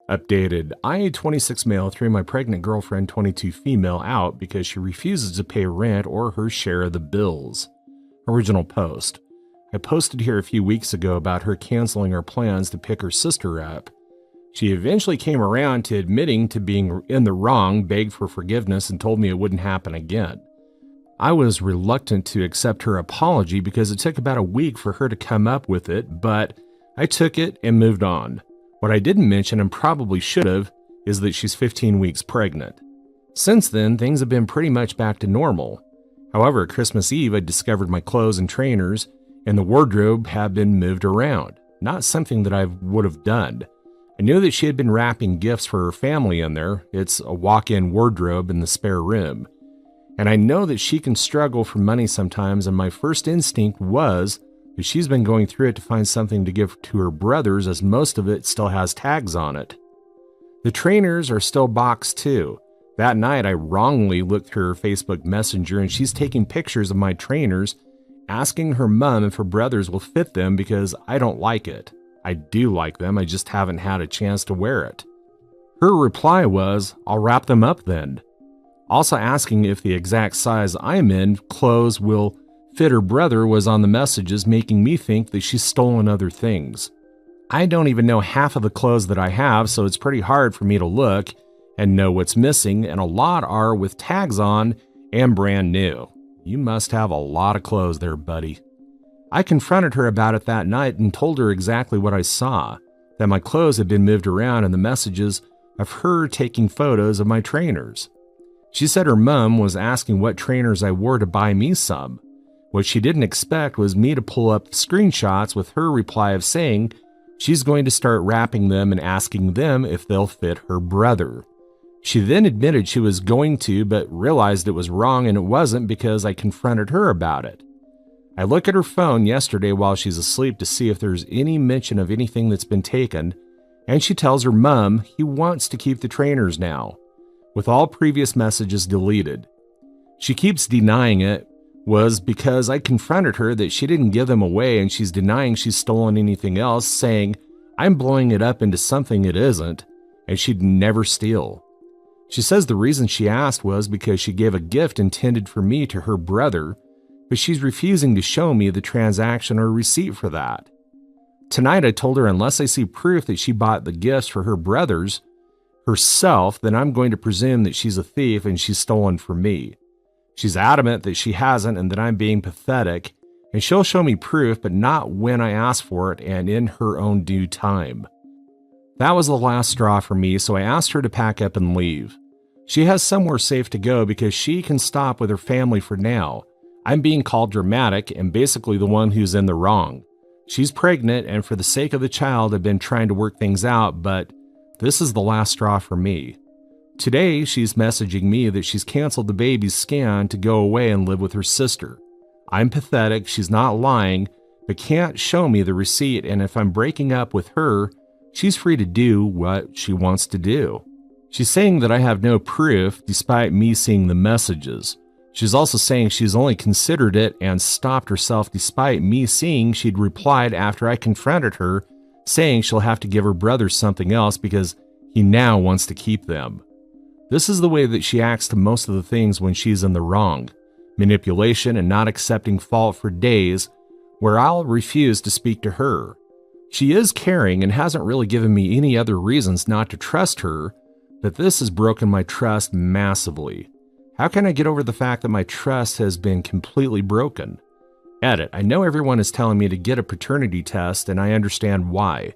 Updated. I, 26 male, threw my pregnant girlfriend, 22 female, out because she refuses to pay rent or her share of the bills. Original post. I posted here a few weeks ago about her canceling her plans to pick her sister up. She eventually came around to admitting to being in the wrong, begged for forgiveness, and told me it wouldn't happen again. I was reluctant to accept her apology because it took about a week for her to come up with it, but I took it and moved on. What I didn't mention, and probably should have, is that she's 15 weeks pregnant. Since then, things have been pretty much back to normal. However, Christmas Eve, I discovered my clothes and trainers and the wardrobe have been moved around. Not something that I would have done. I knew that she had been wrapping gifts for her family in there. It's a walk-in wardrobe in the spare room. And I know that she can struggle for money sometimes, and my first instinct was that she's been going through it to find something to give to her brothers, as most of it still has tags on it. The trainers are still boxed too. That night, I wrongly looked through her Facebook Messenger, and she's taking pictures of my trainers, asking her mom if her brothers will fit them because I don't like it. I do like them, I just haven't had a chance to wear it. Her reply was, "I'll wrap them up then." Also asking if the exact size I'm in clothes will fit her brother was on the messages, making me think that she's stolen other things. I don't even know half of the clothes that I have, so it's pretty hard for me to look and know what's missing, and a lot are with tags on and brand new. You must have a lot of clothes there, buddy. I confronted her about it that night and told her exactly what I saw, that my clothes had been moved around and the messages of her taking photos of my trainers. She said her mom was asking what trainers I wore to buy me some. What she didn't expect was me to pull up screenshots with her reply of saying she's going to start wrapping them and asking them if they'll fit her brother. She then admitted she was going to, but realized it was wrong, and it wasn't because I confronted her about it. I look at her phone yesterday while she's asleep to see if there's any mention of anything that's been taken, and she tells her mom he wants to keep the trainers now, with all previous messages deleted. She keeps denying it was because I confronted her that she didn't give them away, and she's denying she's stolen anything else, saying I'm blowing it up into something it isn't, and she'd never steal. She says the reason she asked was because she gave a gift intended for me to her brother, but she's refusing to show me the transaction or receipt for that. Tonight I told her unless I see proof that she bought the gifts for her brothers herself, then I'm going to presume that she's a thief and she's stolen from me. She's adamant that she hasn't and that I'm being pathetic, and she'll show me proof, but not when I ask for it and in her own due time. That was the last straw for me, so I asked her to pack up and leave. She has somewhere safe to go because she can stop with her family for now. I'm being called dramatic and basically the one who's in the wrong. She's pregnant, and for the sake of the child, I've been trying to work things out, but this is the last straw for me. Today, she's messaging me that she's canceled the baby's scan to go away and live with her sister. I'm pathetic, she's not lying, but can't show me the receipt, and if I'm breaking up with her, she's free to do what she wants to do. She's saying that I have no proof despite me seeing the messages. She's also saying she's only considered it and stopped herself despite me seeing she'd replied after I confronted her, saying she'll have to give her brother something else because he now wants to keep them. This is the way that she acts to most of the things when she's in the wrong. Manipulation and not accepting fault for days, where I'll refuse to speak to her. She is caring and hasn't really given me any other reasons not to trust her, but this has broken my trust massively. How can I get over the fact that my trust has been completely broken? Edit. I know everyone is telling me to get a paternity test, and I understand why.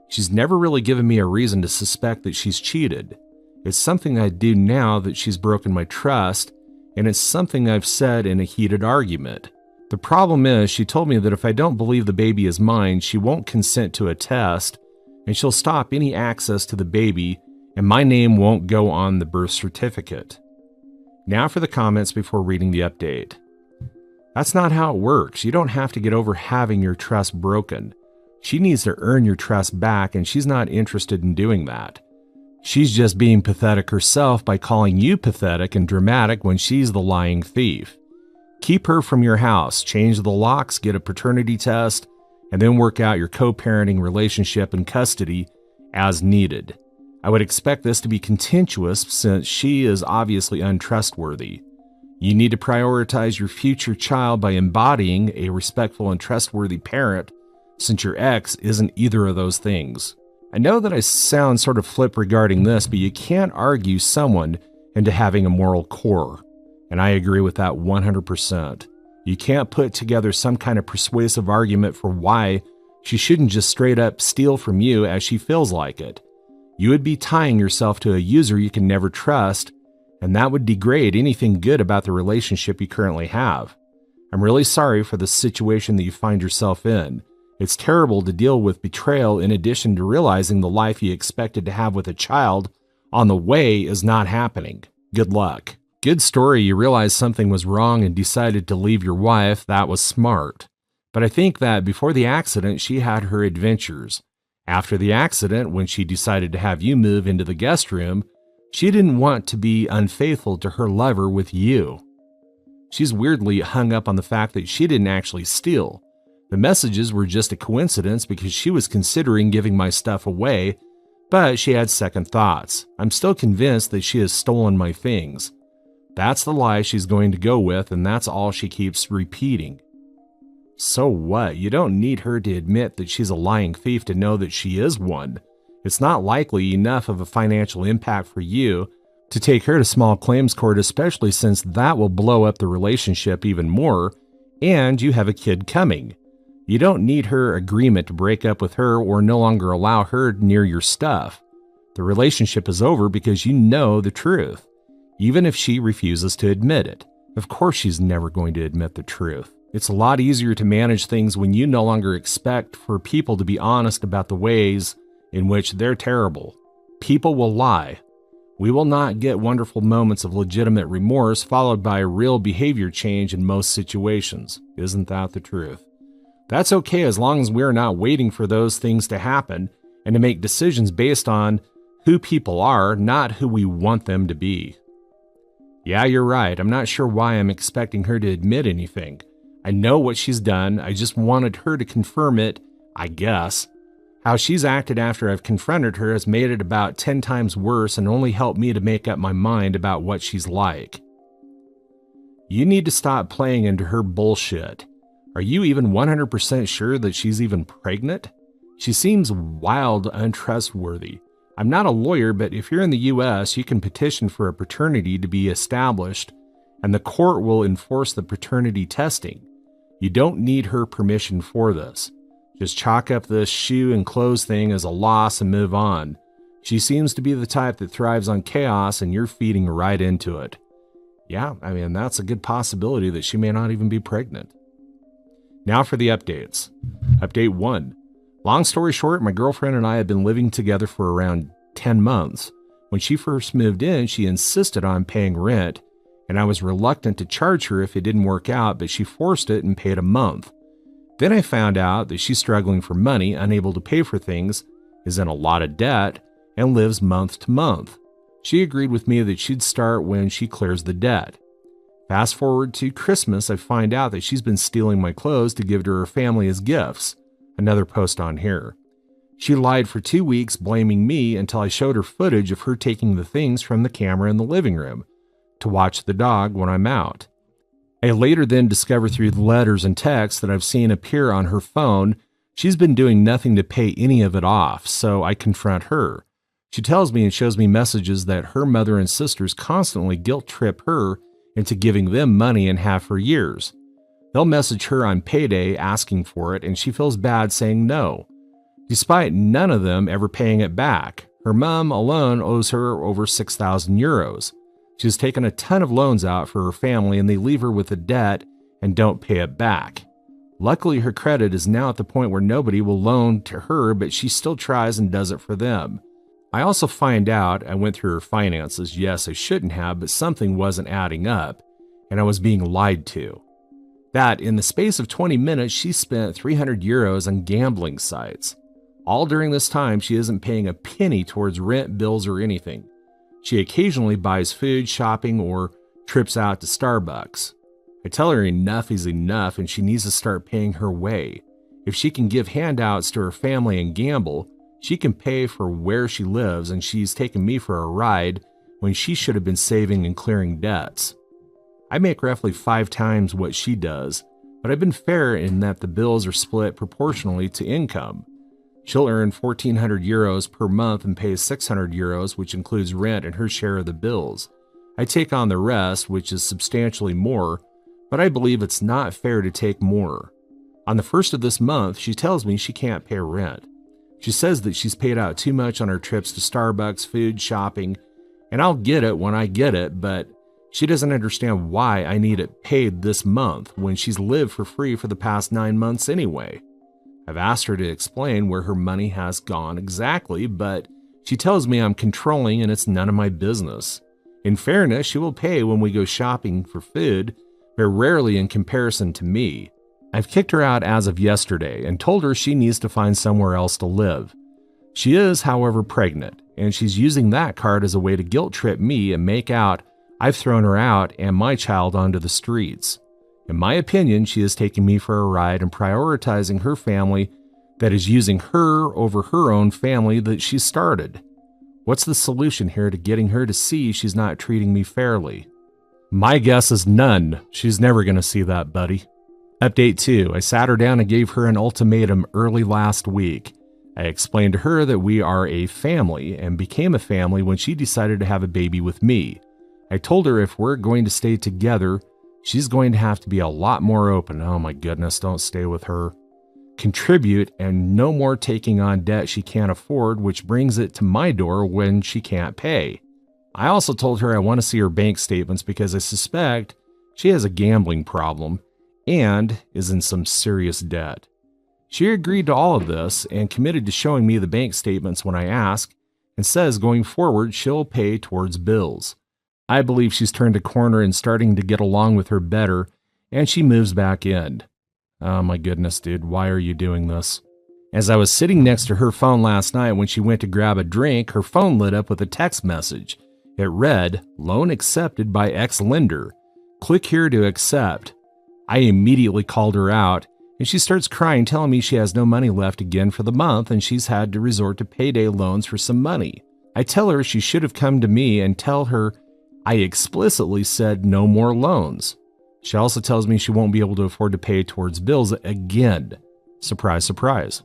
She's never really given me a reason to suspect that she's cheated. It's something I do now that she's broken my trust, and it's something I've said in a heated argument. The problem is she told me that if I don't believe the baby is mine, she won't consent to a test, and she'll stop any access to the baby, and my name won't go on the birth certificate. Now for the comments before reading the update. That's not how it works. You don't have to get over having your trust broken. She needs to earn your trust back, and she's not interested in doing that. She's just being pathetic herself by calling you pathetic and dramatic when she's the lying thief. Keep her from your house, change the locks, get a paternity test, and then work out your co-parenting relationship and custody as needed. I would expect this to be contentious since she is obviously untrustworthy. You need to prioritize your future child by embodying a respectful and trustworthy parent, since your ex isn't either of those things. I know that I sound sort of flip regarding this, but you can't argue someone into having a moral core, and I agree with that 100%. You can't put together some kind of persuasive argument for why she shouldn't just straight up steal from you as she feels like it. You would be tying yourself to a user you can never trust, and that would degrade anything good about the relationship you currently have. I'm really sorry for the situation that you find yourself in. It's terrible to deal with betrayal in addition to realizing the life you expected to have with a child on the way is not happening. Good luck. Good story, you realized something was wrong and decided to leave your wife. That was smart. But I think that before the accident, she had her adventures. After the accident, when she decided to have you move into the guest room, she didn't want to be unfaithful to her lover with you. She's weirdly hung up on the fact that she didn't actually steal. The messages were just a coincidence because she was considering giving my stuff away, but she had second thoughts. I'm still convinced that she has stolen my things. That's the lie she's going to go with, and that's all she keeps repeating. So what? You don't need her to admit that she's a lying thief to know that she is one. It's not likely enough of a financial impact for you to take her to small claims court, especially since that will blow up the relationship even more, and you have a kid coming. You don't need her agreement to break up with her or no longer allow her near your stuff. The relationship is over because you know the truth, even if she refuses to admit it. Of course she's never going to admit the truth. It's a lot easier to manage things when you no longer expect for people to be honest about the ways in which they're terrible. People will lie. We will not get wonderful moments of legitimate remorse followed by a real behavior change in most situations. Isn't that the truth? That's okay as long as we're not waiting for those things to happen and to make decisions based on who people are, not who we want them to be. Yeah, you're right. I'm not sure why I'm expecting her to admit anything. I know what she's done. I just wanted her to confirm it, I guess. How she's acted after I've confronted her has made it about 10 times worse and only helped me to make up my mind about what she's like. You need to stop playing into her bullshit. Are you even 100% sure that she's even pregnant? She seems wild, untrustworthy. I'm not a lawyer, but if you're in the US, you can petition for a paternity to be established, and the court will enforce the paternity testing. You don't need her permission for this. Just chalk up this shoe and clothes thing as a loss and move on. She seems to be the type that thrives on chaos, and you're feeding right into it. Yeah, that's a good possibility that she may not even be pregnant. Now for the updates. Update 1. Long story short, my girlfriend and I had been living together for around 10 months. When she first moved in, she insisted on paying rent, and I was reluctant to charge her if it didn't work out, but she forced it and paid a month. Then I found out that she's struggling for money, unable to pay for things, is in a lot of debt, and lives month to month. She agreed with me that she'd start when she clears the debt. Fast forward to Christmas, I find out that she's been stealing my clothes to give to her family as gifts. Another post on here. She lied for 2 weeks, blaming me until I showed her footage of her taking the things from the camera in the living room to watch the dog when I'm out. I later then discovered through the letters and texts that I've seen appear on her phone, she's been doing nothing to pay any of it off, so I confront her. She tells me and shows me messages that her mother and sisters constantly guilt trip her into giving them money and have for years. They'll message her on payday asking for it, and she feels bad saying no, despite none of them ever paying it back. Her mom alone owes her over 6,000 euros. She's taken a ton of loans out for her family, and they leave her with a debt and don't pay it back. Luckily, her credit is now at the point where nobody will loan to her, but she still tries and does it for them. I also find out, I went through her finances. Yes, I shouldn't have, but something wasn't adding up, and I was being lied to. That in the space of 20 minutes, she spent 300 euros on gambling sites. All during this time, she isn't paying a penny towards rent, bills, or anything. She occasionally buys food, shopping, or trips out to Starbucks. I tell her enough is enough and she needs to start paying her way. If she can give handouts to her family and gamble, She can pay for where she lives, and she's taken me for a ride when she should have been saving and clearing debts. I make roughly 5 times what she does, but I've been fair in that the bills are split proportionally to income. She'll earn 1,400 euros per month and pays 600 euros, which includes rent and her share of the bills. I take on the rest, which is substantially more, but I believe it's not fair to take more. On the first of this month, she tells me she can't pay rent. She says that she's paid out too much on her trips to Starbucks, food, shopping, and I'll get it when I get it, but she doesn't understand why I need it paid this month when she's lived for free for the past 9 months anyway. I've asked her to explain where her money has gone exactly, but she tells me I'm controlling and it's none of my business. In fairness, she will pay when we go shopping for food, but rarely in comparison to me. I've kicked her out as of yesterday and told her she needs to find somewhere else to live. She is, however, pregnant, and she's using that card as a way to guilt trip me and make out I've thrown her out and my child onto the streets. In my opinion, she is taking me for a ride and prioritizing her family that is using her over her own family that she started. What's the solution here to getting her to see she's not treating me fairly? My guess is none. She's never going to see that, buddy. Update 2. I sat her down and gave her an ultimatum early last week. I explained to her that we are a family and became a family when she decided to have a baby with me. I told her if we're going to stay together, she's going to have to be a lot more open. Oh my goodness, don't stay with her. Contribute and no more taking on debt she can't afford, which brings it to my door when she can't pay. I also told her I want to see her bank statements because I suspect she has a gambling problem and is in some serious debt. She agreed to all of this and committed to showing me the bank statements when I ask, and says going forward she'll pay towards bills. I believe she's turned a corner and starting to get along with her better, and she moves back in. Oh my goodness, dude, why are you doing this? As I was sitting next to her phone last night when she went to grab a drink, her phone lit up with a text message. It read, "Loan accepted by ex-lender. Click here to accept." I immediately called her out, and she starts crying, telling me she has no money left again for the month and she's had to resort to payday loans for some money. I tell her she should have come to me and tell her I explicitly said no more loans. She also tells me she won't be able to afford to pay towards bills again. Surprise, surprise.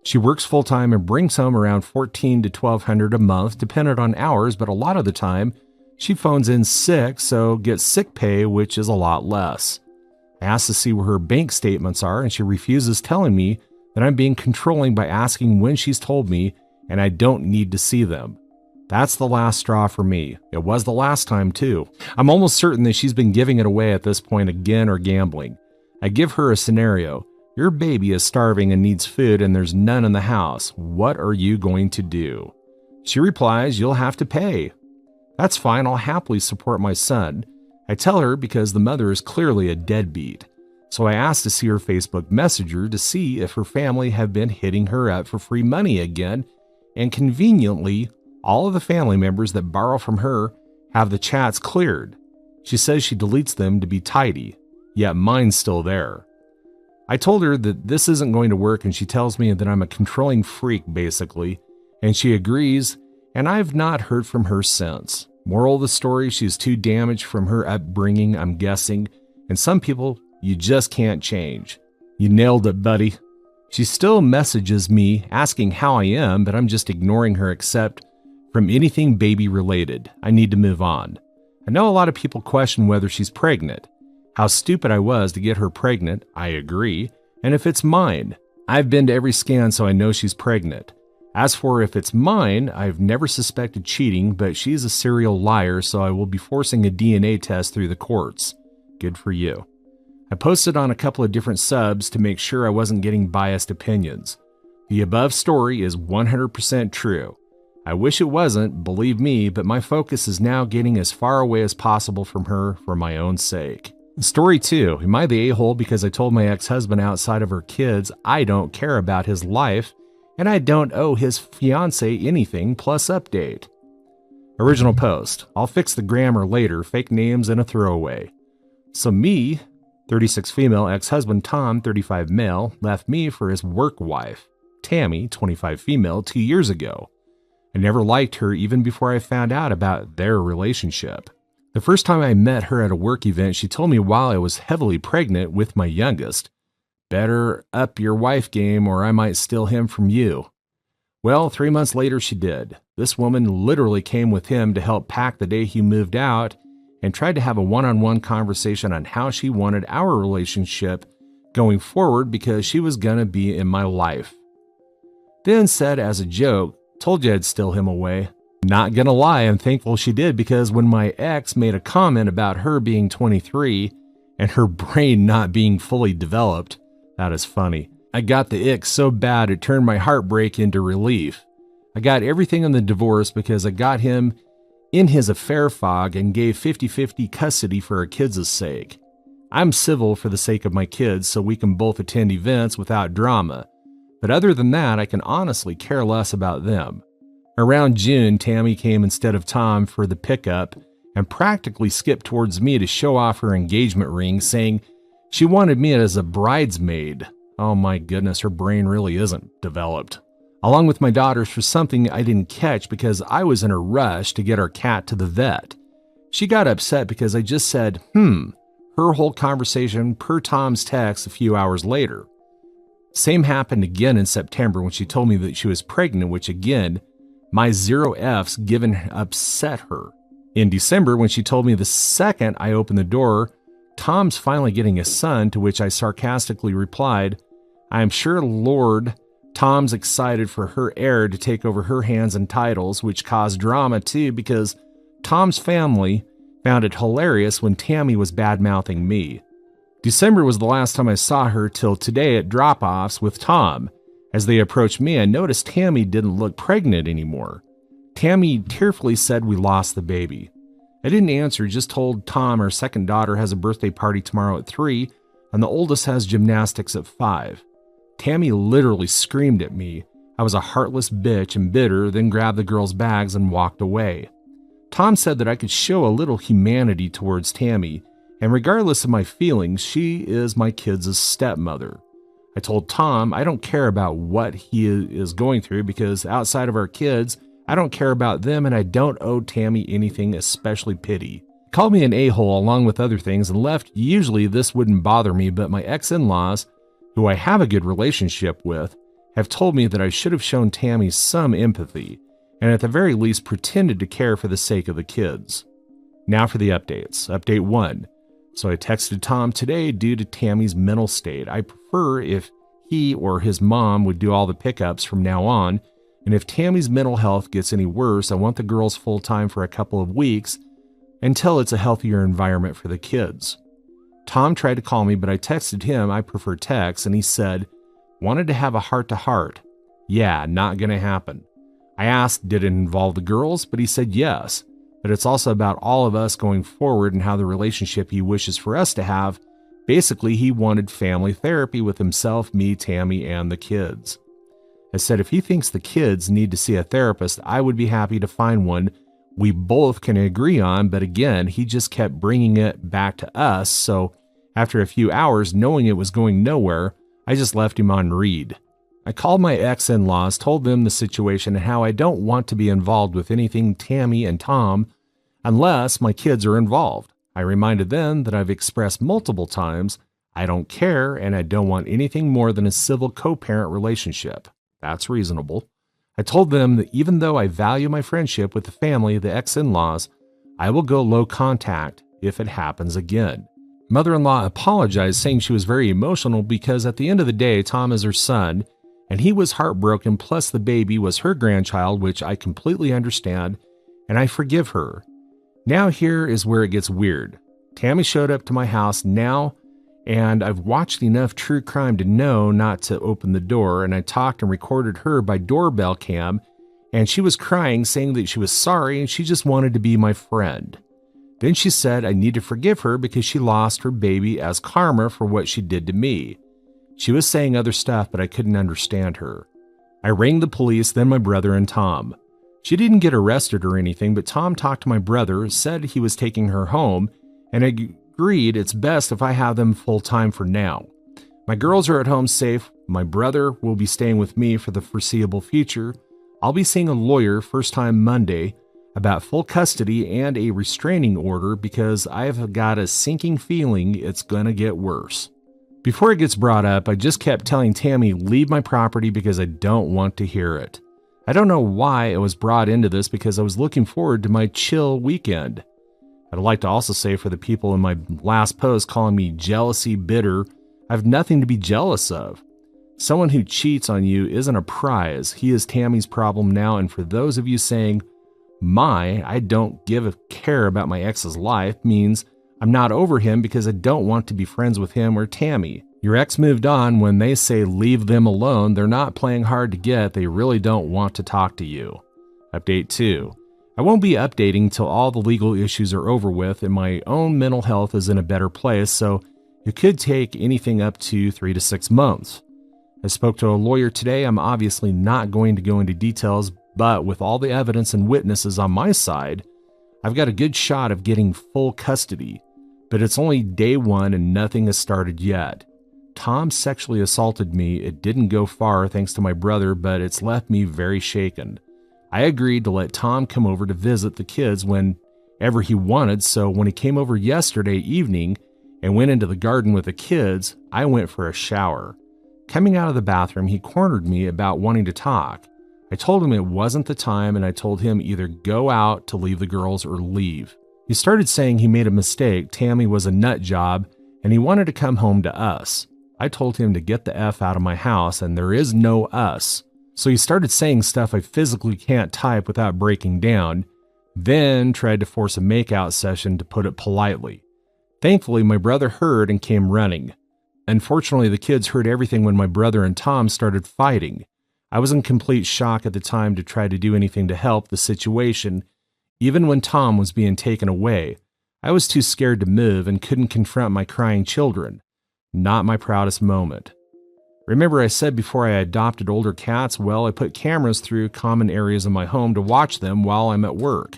She works full-time and brings home around $1,400 to $1,200 a month, dependent on hours, but a lot of the time she phones in sick, so gets sick pay, which is a lot less. I asked to see where her bank statements are, and she refuses, telling me that I'm being controlling by asking when she's told me, and I don't need to see them. That's the last straw for me. It was the last time, too. I'm almost certain that she's been giving it away at this point again or gambling. I give her a scenario. Your baby is starving and needs food, and there's none in the house. What are you going to do? She replies, "You'll have to pay." That's fine. I'll happily support my son. I tell her because the mother is clearly a deadbeat. So I asked to see her Facebook Messenger to see if her family have been hitting her up for free money again, and conveniently, all of the family members that borrow from her have the chats cleared. She says she deletes them to be tidy, yet mine's still there. I told her that this isn't going to work, and she tells me that I'm a controlling freak, basically, and she agrees, and I've not heard from her since. Moral of the story, she's too damaged from her upbringing, I'm guessing, and some people you just can't change. You nailed it, buddy. She still messages me asking how I am, but I'm just ignoring her except from anything baby related. I need to move on. I know a lot of people question whether she's pregnant. How stupid I was to get her pregnant, I agree, and if it's mine. I've been to every scan, so I know she's pregnant. As for if it's mine, I've never suspected cheating, but she's a serial liar, so I will be forcing a DNA test through the courts. Good for you. I posted on a couple of different subs to make sure I wasn't getting biased opinions. The above story is 100% true. I wish it wasn't, believe me, but my focus is now getting as far away as possible from her for my own sake. Story 2. Am I the a-hole because I told my ex-husband outside of her kids I don't care about his life, and I don't owe his fiancé anything, plus update. Original post. I'll fix the grammar later, fake names and a throwaway. So me, 36 female, ex-husband Tom, 35 male, left me for his work wife. Tammy, 25 female, 2 years ago. I never liked her even before I found out about their relationship. The first time I met her at a work event, she told me while I was heavily pregnant with my youngest, "Better up your wife game or I might steal him from you." Well, 3 months later she did. This woman literally came with him to help pack the day he moved out and tried to have a one-on-one conversation on how she wanted our relationship going forward because she was gonna be in my life. Then said as a joke, "Told you I'd steal him away." Not gonna lie, I'm thankful she did because when my ex made a comment about her being 23 and her brain not being fully developed, that is funny. I got the ick so bad it turned my heartbreak into relief. I got everything in the divorce because I got him in his affair fog and gave 50-50 custody for our kids' sake. I'm civil for the sake of my kids so we can both attend events without drama. But other than that, I can honestly care less about them. Around June, Tammy came instead of Tom for the pickup and practically skipped towards me to show off her engagement ring, saying she wanted me as a bridesmaid. Oh my goodness, her brain really isn't developed. Along with my daughters for something I didn't catch because I was in a rush to get our cat to the vet. She got upset because I just said, her whole conversation per Tom's text a few hours later. Same happened again in September when she told me that she was pregnant, which again, my 0 F's given upset her. In December, when she told me the second I opened the door, Tom's finally getting a son, to which I sarcastically replied, "I am sure Lord Tom's excited for her heir to take over her hands and titles," which caused drama too because Tom's family found it hilarious when Tammy was bad-mouthing me. December was the last time I saw her till today at drop-offs with Tom. As they approached me, I noticed Tammy didn't look pregnant anymore. Tammy tearfully said we lost the baby. I didn't answer, just told Tom our second daughter has a birthday party tomorrow at 3, and the oldest has gymnastics at 5. Tammy literally screamed at me. I was a heartless bitch and bitter, then grabbed the girls' bags and walked away. Tom said that I could show a little humanity towards Tammy, and regardless of my feelings, she is my kids' stepmother. I told Tom I don't care about what he is going through because outside of our kids, I don't care about them and I don't owe Tammy anything, especially pity. He called me an a-hole along with other things and left. Usually this wouldn't bother me, but my ex-in-laws, who I have a good relationship with, have told me that I should have shown Tammy some empathy and at the very least pretended to care for the sake of the kids. Now for the updates. Update 1. So I texted Tom today due to Tammy's mental state. I prefer if he or his mom would do all the pickups from now on, and if Tammy's mental health gets any worse, I want the girls full-time for a couple of weeks until it's a healthier environment for the kids. Tom tried to call me, but I texted him I prefer text, and he said, wanted to have a heart-to-heart. Yeah, not gonna happen. I asked, did it involve the girls? But he said yes. But it's also about all of us going forward and how the relationship he wishes for us to have. Basically, he wanted family therapy with himself, me, Tammy, and the kids. I said if he thinks the kids need to see a therapist, I would be happy to find one we both can agree on, but again, he just kept bringing it back to us, so after a few hours, knowing it was going nowhere, I just left him on read. I called my ex-in-laws, told them the situation and how I don't want to be involved with anything Tammy and Tom unless my kids are involved. I reminded them that I've expressed multiple times I don't care and I don't want anything more than a civil co-parent relationship. That's reasonable. I told them that even though I value my friendship with the family, the ex-in-laws, I will go low contact if it happens again. Mother-in-law apologized, saying she was very emotional because at the end of the day, Tom is her son, and he was heartbroken, plus the baby was her grandchild, which I completely understand, and I forgive her. Now here is where it gets weird. Tammy showed up to my house now, and I've watched enough true crime to know not to open the door, and I talked and recorded her by doorbell cam, and she was crying, saying that she was sorry and she just wanted to be my friend. Then she said I need to forgive her because she lost her baby as karma for what she did to me. She was saying other stuff, but I couldn't understand her. I rang the police, then my brother and Tom. She didn't get arrested or anything, but Tom talked to my brother, said he was taking her home, and agreed it's best if I have them full-time for now. My girls are at home safe My brother will be staying with me for the foreseeable future. I'll be seeing a lawyer first time Monday about full custody and a restraining order because I've got a sinking feeling it's gonna get worse. Before it gets brought up, I just kept telling Tammy, leave my property because I don't want to hear it. I don't know why it was brought into this because I was looking forward to my chill weekend. I'd like to also say for the people in my last post calling me jealousy bitter, I have nothing to be jealous of. Someone who cheats on you isn't a prize. He is Tammy's problem now, and for those of you saying, I don't give a care about my ex's life means I'm not over him because I don't want to be friends with him or Tammy. Your ex moved on. When they say leave them alone, they're not playing hard to get. They really don't want to talk to you. Update 2. I won't be updating till all the legal issues are over with and my own mental health is in a better place, so it could take anything up to 3 to 6 months. I spoke to a lawyer today. I'm obviously not going to go into details, but with all the evidence and witnesses on my side, I've got a good shot of getting full custody. But it's only day 1 and nothing has started yet. Tom sexually assaulted me. It didn't go far thanks to my brother, but it's left me very shaken. I agreed to let Tom come over to visit the kids whenever he wanted, so when he came over yesterday evening and went into the garden with the kids, I went for a shower. Coming out of the bathroom, he cornered me about wanting to talk. I told him it wasn't the time, and I told him either go out to leave the girls or leave. He started saying he made a mistake, Tammy was a nut job, and he wanted to come home to us. I told him to get the F out of my house, and there is no us. So he started saying stuff I physically can't type without breaking down, then tried to force a makeout session to put it politely. Thankfully, my brother heard and came running. Unfortunately, the kids heard everything when my brother and Tom started fighting. I was in complete shock at the time to try to do anything to help the situation. Even when Tom was being taken away, I was too scared to move and couldn't confront my crying children. Not my proudest moment. Remember I said before I adopted older cats? Well, I put cameras through common areas of my home to watch them while I'm at work.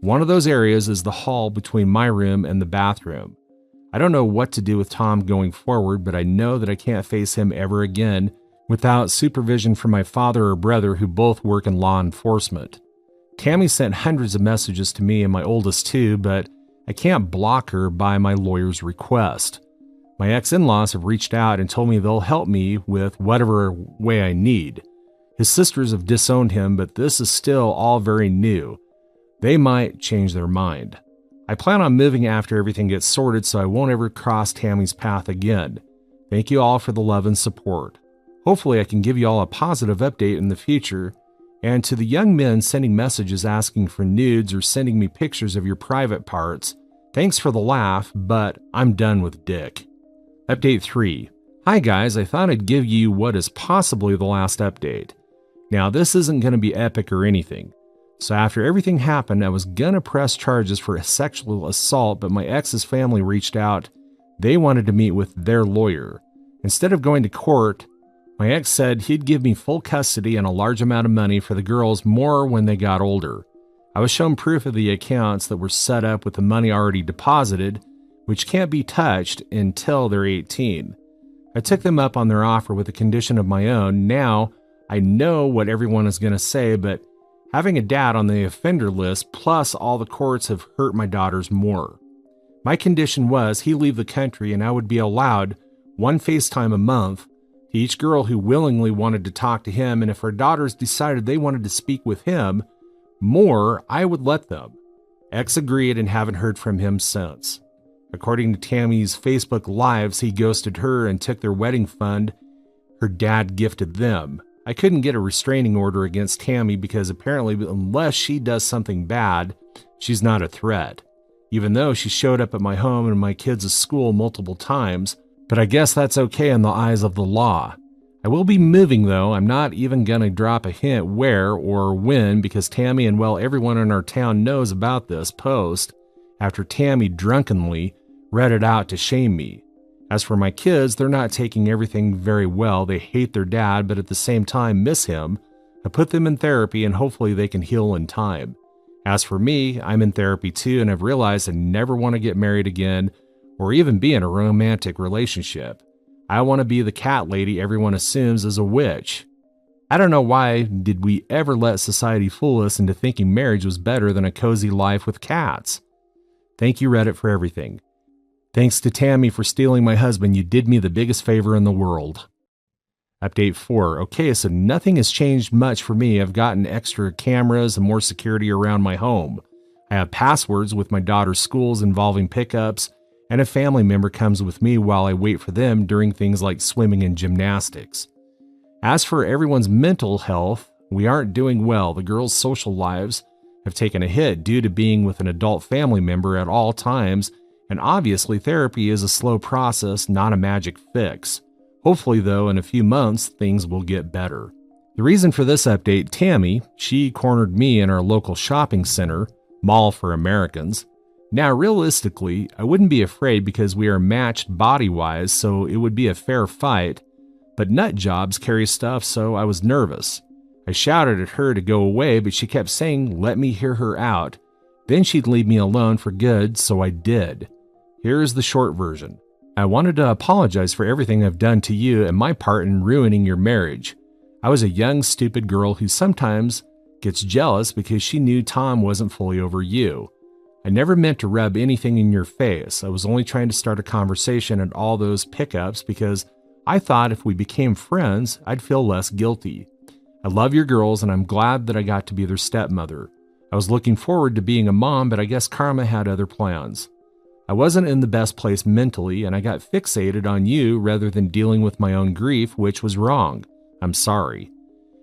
One of those areas is the hall between my room and the bathroom. I don't know what to do with Tom going forward, but I know that I can't face him ever again without supervision from my father or brother who both work in law enforcement. Tammy sent hundreds of messages to me and my oldest too, but I can't block her by my lawyer's request. My ex-in-laws have reached out and told me they'll help me with whatever way I need. His sisters have disowned him, but this is still all very new. They might change their mind. I plan on moving after everything gets sorted so I won't ever cross Tammy's path again. Thank you all for the love and support. Hopefully I can give you all a positive update in the future. And to the young men sending messages asking for nudes or sending me pictures of your private parts, thanks for the laugh, but I'm done with Dick. Update 3. Hi guys, I thought I'd give you what is possibly the last update. Now this isn't going to be epic or anything. So after everything happened, I was going to press charges for a sexual assault, but my ex's family reached out. They wanted to meet with their lawyer. Instead of going to court, my ex said he'd give me full custody and a large amount of money for the girls, more when they got older. I was shown proof of the accounts that were set up with the money already deposited, which can't be touched until they're 18. I took them up on their offer with a condition of my own. Now, I know what everyone is going to say, but having a dad on the offender list plus all the courts have hurt my daughters more. My condition was he leave the country and I would be allowed one FaceTime a month to each girl who willingly wanted to talk to him, and if our daughters decided they wanted to speak with him more, I would let them. Ex agreed and haven't heard from him since. According to Tammy's Facebook Lives, he ghosted her and took their wedding fund her dad gifted them. I couldn't get a restraining order against Tammy because apparently unless she does something bad, she's not a threat. Even though she showed up at my home and my kids' school multiple times, but I guess that's okay in the eyes of the law. I will be moving though. I'm not even gonna drop a hint where or when because Tammy and everyone in our town knows about this post after Tammy drunkenly read it out to shame me. As for my kids, they're not taking everything very well. They hate their dad, but at the same time miss him. I put them in therapy and hopefully they can heal in time. As for me, I'm in therapy too, and I've realized I never want to get married again or even be in a romantic relationship. I want to be the cat lady everyone assumes is a witch. I don't know why did we ever let society fool us into thinking marriage was better than a cozy life with cats. Thank you, Reddit, for everything. Thanks to Tammy for stealing my husband. You did me the biggest favor in the world. Update 4. Okay, so nothing has changed much for me. I've gotten extra cameras and more security around my home. I have passwords with my daughter's schools involving pickups, and a family member comes with me while I wait for them during things like swimming and gymnastics. As for everyone's mental health, we aren't doing well. The girls' social lives have taken a hit due to being with an adult family member at all times, and obviously therapy is a slow process, not a magic fix. Hopefully, though, in a few months, things will get better. The reason for this update, Tammy, she cornered me in our local shopping center, Mall for Americans. Now, realistically, I wouldn't be afraid because we are matched body-wise, so it would be a fair fight, but nut jobs carry stuff, so I was nervous. I shouted at her to go away, but she kept saying, let me hear her out. Then she'd leave me alone for good, so I did. Here's the short version. I wanted to apologize for everything I've done to you and my part in ruining your marriage. I was a young, stupid girl who sometimes gets jealous because she knew Tom wasn't fully over you. I never meant to rub anything in your face. I was only trying to start a conversation at all those pickups because I thought if we became friends, I'd feel less guilty. I love your girls and I'm glad that I got to be their stepmother. I was looking forward to being a mom, but I guess karma had other plans. I wasn't in the best place mentally, and I got fixated on you rather than dealing with my own grief, which was wrong. I'm sorry.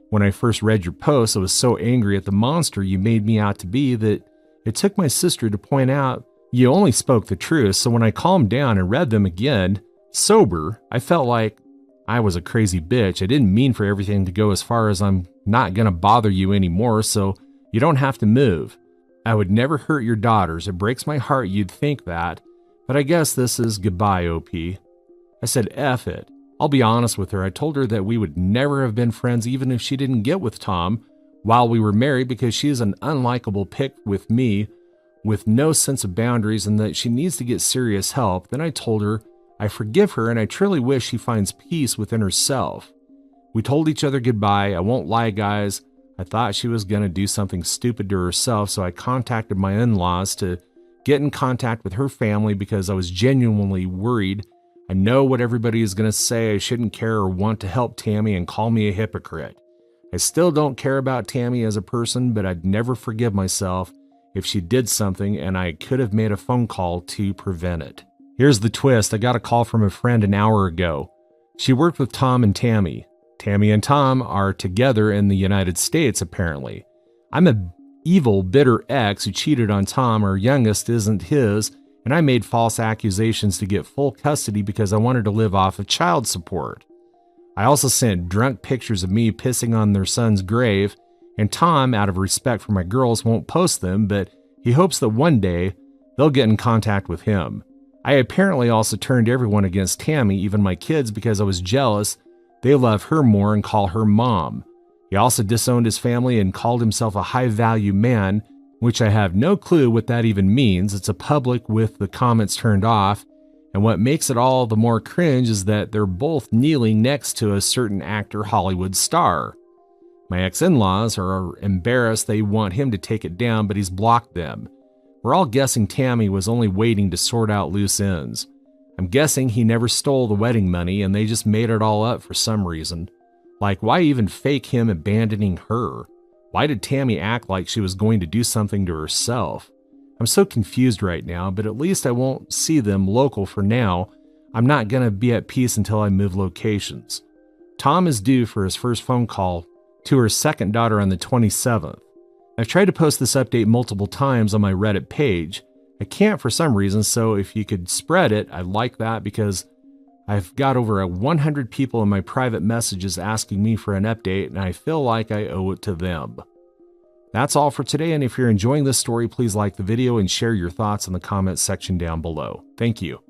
When I first read your post, I was so angry at the monster you made me out to be that it took my sister to point out you only spoke the truth, so when I calmed down and read them again, sober, I felt like I was a crazy bitch. I didn't mean for everything to go as far as I'm not going to bother you anymore, so you don't have to move. I would never hurt your daughters. It breaks my heart you'd think that, but I guess this is goodbye, OP. I said, F it. I'll be honest with her. I told her that we would never have been friends even if she didn't get with Tom while we were married because she is an unlikable pick with me with no sense of boundaries and that she needs to get serious help. Then I told her I forgive her and I truly wish she finds peace within herself. We told each other goodbye. I won't lie, guys. I thought she was going to do something stupid to herself, so I contacted my in-laws to get in contact with her family because I was genuinely worried. I know what everybody is going to say. I shouldn't care or want to help Tammy and call me a hypocrite. I still don't care about Tammy as a person, but I'd never forgive myself if she did something and I could have made a phone call to prevent it. Here's the twist. I got a call from a friend an hour ago. She worked with Tom and Tammy. Tammy and Tom are together in the United States, apparently. I'm an evil, bitter ex who cheated on Tom. Our youngest isn't his, and I made false accusations to get full custody because I wanted to live off of child support. I also sent drunk pictures of me pissing on their son's grave, and Tom, out of respect for my girls, won't post them, but he hopes that one day they'll get in contact with him. I apparently also turned everyone against Tammy, even my kids, because I was jealous. They love her more and call her mom. He also disowned his family and called himself a high-value man, which I have no clue what that even means. It's a public with the comments turned off, and what makes it all the more cringe is that they're both kneeling next to a certain actor Hollywood star. My ex-in-laws are embarrassed. They want him to take it down, but he's blocked them. We're all guessing Tammy was only waiting to sort out loose ends. I'm guessing he never stole the wedding money and they just made it all up for some reason. Like, why even fake him abandoning her? Why did Tammy act like she was going to do something to herself? I'm so confused right now, but at least I won't see them local for now. I'm not going to be at peace until I move locations. Tom is due for his first phone call to her second daughter on the 27th. I've tried to post this update multiple times on my Reddit page. I can't for some reason, so if you could spread it, I'd like that because I've got over 100 people in my private messages asking me for an update, and I feel like I owe it to them. That's all for today, and if you're enjoying this story, please like the video and share your thoughts in the comments section down below. Thank you.